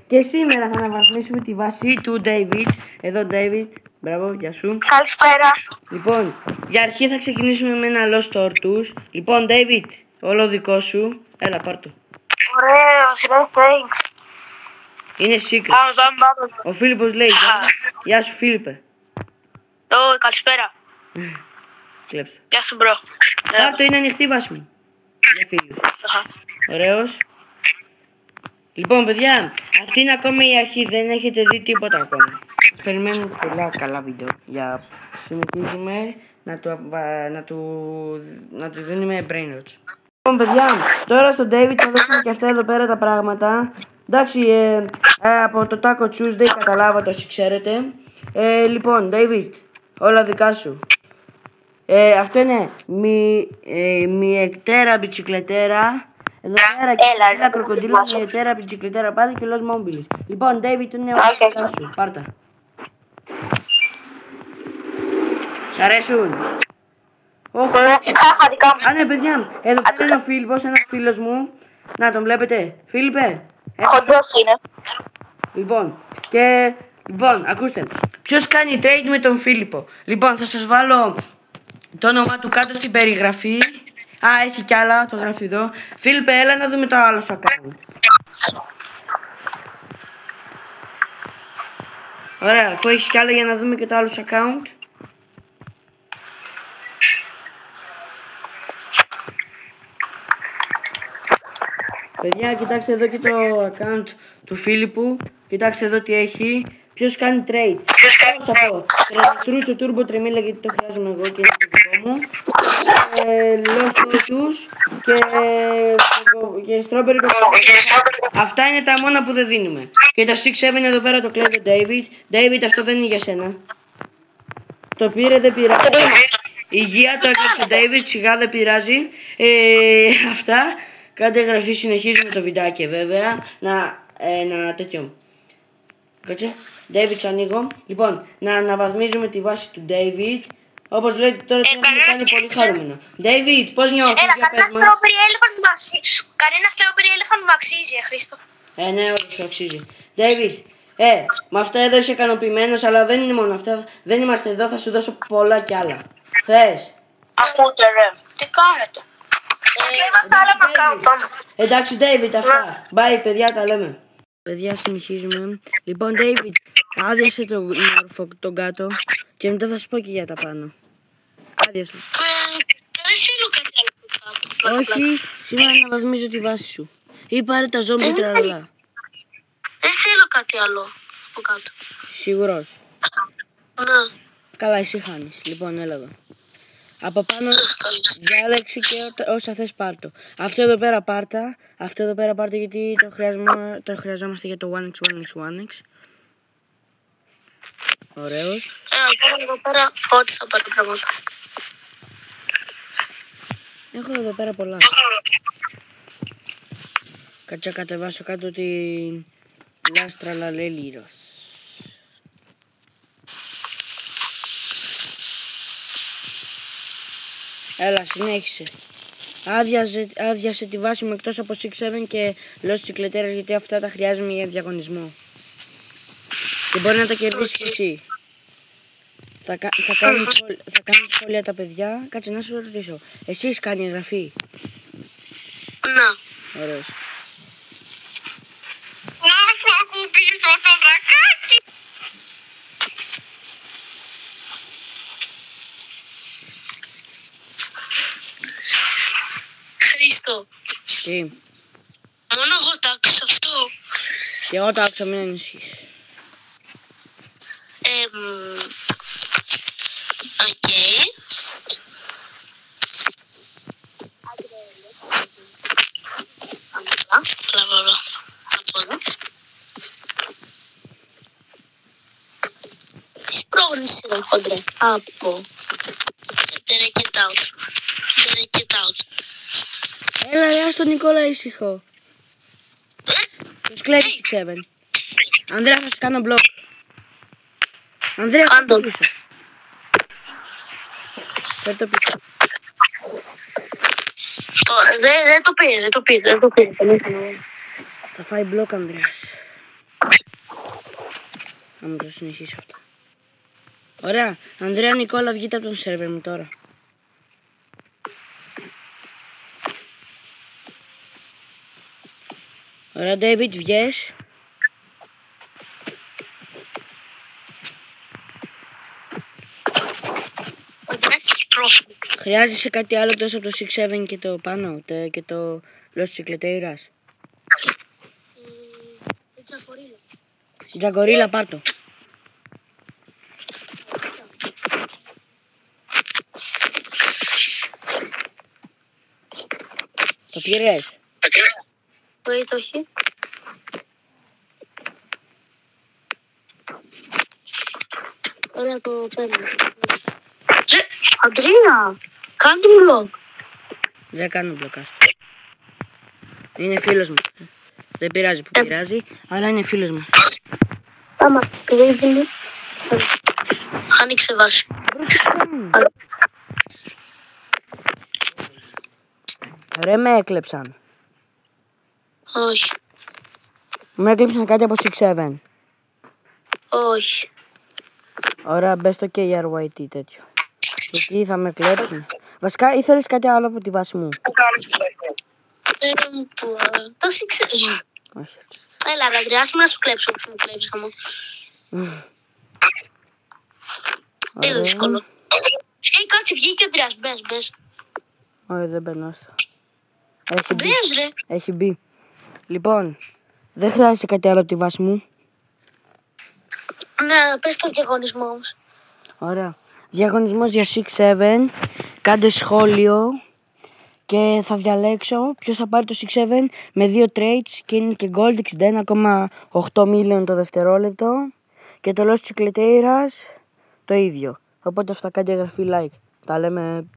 Και σήμερα θα αναβαθμίσουμε τη βάση του David. Εδώ David, μπράβο, γεια σου. Καλησπέρα. Λοιπόν, για αρχή θα ξεκινήσουμε με ένα Lost Tortoise. Λοιπόν, David, όλο δικό σου. Έλα, πάρ' το. Ωραίος, ρε, thanks. Είναι secret. Πάμε. Ο Φίλιππος λέει, γεια σου Φίλιππε. Καλησπέρα. Κλέψε. Γεια σου, μπρο. Πάρ' το, είναι ανοιχτή η βάση μου. Για Φίλιππο. Ωραίος. Λοιπόν, παιδιά, αυτή είναι ακόμα η αρχή, δεν έχετε δει τίποτα ακόμα. Περιμένουμε πολλά καλά βίντεο για συνεχίζουμε να του δίνουμε brain rots. Λοιπόν, παιδιά, τώρα στον David θα δώσουμε και αυτά εδώ πέρα τα πράγματα. Εντάξει, από το Taco Tuesday καταλάβατε όσοι ξέρετε. Λοιπόν, David, όλα δικά σου. Αυτό είναι μιεκτέρα μπιτσικλετέρα. Εδώ πέρα και ένα κροκοντήλο, μιεκτέρα μπιτσικλετέρα πάλι και Los Mobilis. Λοιπόν, David, είναι όλα δικά σου. Πάρτα. Σ' αρέσουν? Δικά μου. Α, ναι, παιδιά, εδώ πέρα είναι ο Φίλιππος, ένας φίλος μου. Να τον βλέπετε. Φίλιππε. Χοντρός είναι. Λοιπόν, ακούστε. Ποιος κάνει trade με τον Φίλιππο? Λοιπόν, θα σας βάλω το όνομά του κάτω στην περιγραφή. Α, έχει κι άλλα, το γράφει εδώ. Φίλιππε, έλα να δούμε το άλλο σου account. Ωραία, αφού έχεις κι άλλα για να δούμε και το άλλο σου account. Παιδιά, κοιτάξτε εδώ και το account του Φίλιππου. Κοιτάξτε εδώ τι έχει. Ποιος κάνει trade? Πώς θα πω? Τραναστρούτσο Turbo Tremilla, γιατί το χρειάζομαι εγώ και είναι το δικό μου. Lost Tortoise και Strawberry Coconut. Αυτά είναι τα μόνα που δεν δίνουμε. Και το 6-7 εδώ πέρα το κλέβει ο David. David, αυτό δεν είναι για σένα. Το πήρε, δεν πειράζει. Υγεία, το έκλεψε ο David, σιγά δεν πειράζει. Αυτά. Κάντε εγγραφή, συνεχίζουμε το βιντεάκι βέβαια. Να τέτοιο. Κάτσε. David, ανοίγω. Λοιπόν, να αναβαθμίζουμε τη βάση του David. Όπως βλέπετε τώρα το έχουμε κάνει πολύ χαρούμενο. David, πώς νιώθεις? Κανένα strawberry elephant μου αξίζει, Χρήστο. Ναι, όχι, σου αξίζει. David, με αυτά εδώ είσαι ικανοποιημένος, αλλά δεν είναι μόνο αυτά. Δεν είμαστε εδώ, θα σου δώσω πολλά κι άλλα. Θες? Ακούτε, ρε. Τι κάνετε? Εντάξει, David, αυτά. Bye, παιδιά, τα λέμε. Παιδιά, συνεχίζουμε. Λοιπόν, David, άδειασε τον κάτω και μετά θα σου πω και για τα πάνω. Άδειασε. Δεν θέλω κάτι άλλο κάτω. Όχι, σήμερα αναβαθμίζω τη βάση σου. Ή πάρε τα ζόμπι τραλαλά. Δεν θέλω κάτι άλλο από κάτω. Σίγουρος? Ναι. Καλά, εσύ χάνεις. Λοιπόν, έλα εδώ. Από πάνω διάλεξε και όσα θες πάρτο. Αυτό εδώ πέρα πάρτα. Αυτό εδώ πέρα πάρτα γιατί το χρειαζόμαστε για το 1x. Ωραίος. Εδώ πέρα ό,τι θα πάρω πράγματα. Έχω εδώ πέρα πολλά. Κάτσα κατεβάσω κάτω την λάστρα λαλέλυρος. Έλα, συνέχισε. Άδειασε τη βάση μου εκτός από 6-7 και Lost Chicletera, γιατί αυτά τα χρειάζομαι για διαγωνισμό. Και μπορεί να τα κερδίσεις εσύ. Θα κάνουν σχόλια τα παιδιά. Κάτσε να σου ρωτήσω. Εσύ έχεις κάνει εγγραφή? Ναι. Ωραίος. Να σου ακουμπήσω το βρακάκι. Χρήστο. Τι? Μόνο εγώ τα άκουσα αυτό. Και εγώ τα άκουσα, μην ανησυχείς. Οκ. Λαβαρό. Από εδώ. Τι πρόγνωση είναι χοντρέ? Από. Get out. Έλα, ρε, στον Νικόλα ήσυχο. Τους κλέβεις 6-7. Ανδρέα, θα σου κάνω μπλοκ. Ανδρέα, θα το πίσω. Φέρ' το πίσω. Δεν το πήρε. Θα φάει μπλοκ, Ανδρέας. να μου το συνεχίσει αυτό. Ωραία. Ανδρέα Νικόλα, βγείτε από τον σερβερ μου τώρα. Ωραία, David, βγες. Χρειάζεσαι κάτι άλλο εκτός από το 6-7 και το πάνω και το Los Chicleteiras? Τζαγκορίλα, πάρ' το. Το πήρες? Όχι. Ωραία, το παίρνω. Αντρέα, κάντε vlog. Δεν κάνω μπλοκάς. Είναι φίλος μου. Δεν πειράζει που πειράζει, αλλά είναι φίλος μου. Άμα κλείδι, άνοιξε βάση. Ρε, με έκλεψαν. Όχι. Με έκλεψαν κάτι από 6-7. Όχι. Ωραία, μπες στο KRYT τέτοιο. Γιατί θα με κλέψουν. Βασικά, ήθελες κάτι άλλο από τη βάση μου? Το ξέρεις. Όχι. Έλα, ρε Αντρέα, άσε με να σου κλέψω. Θα μου κλέψεις, χαμό. Είναι δύσκολο. Κάτσε, βγήκε ο Αντρέας. Μπες. Όχι, δεν μπαίνω. Μπες, ρε. Έχει μπει. Λοιπόν, δεν χρειάζεται κάτι άλλο από τη βάση μου. Ναι, πες το διαγωνισμό όμως. Ωραία. Διαγωνισμός για 6-7. Κάντε σχόλιο και θα διαλέξω ποιος θα πάρει το 6-7 με 2 trades και είναι και gold 61,8 million το δευτερόλεπτο και το Los Chicleteiras το ίδιο. Οπότε αυτά κάντε εγγραφή like. Τα λέμε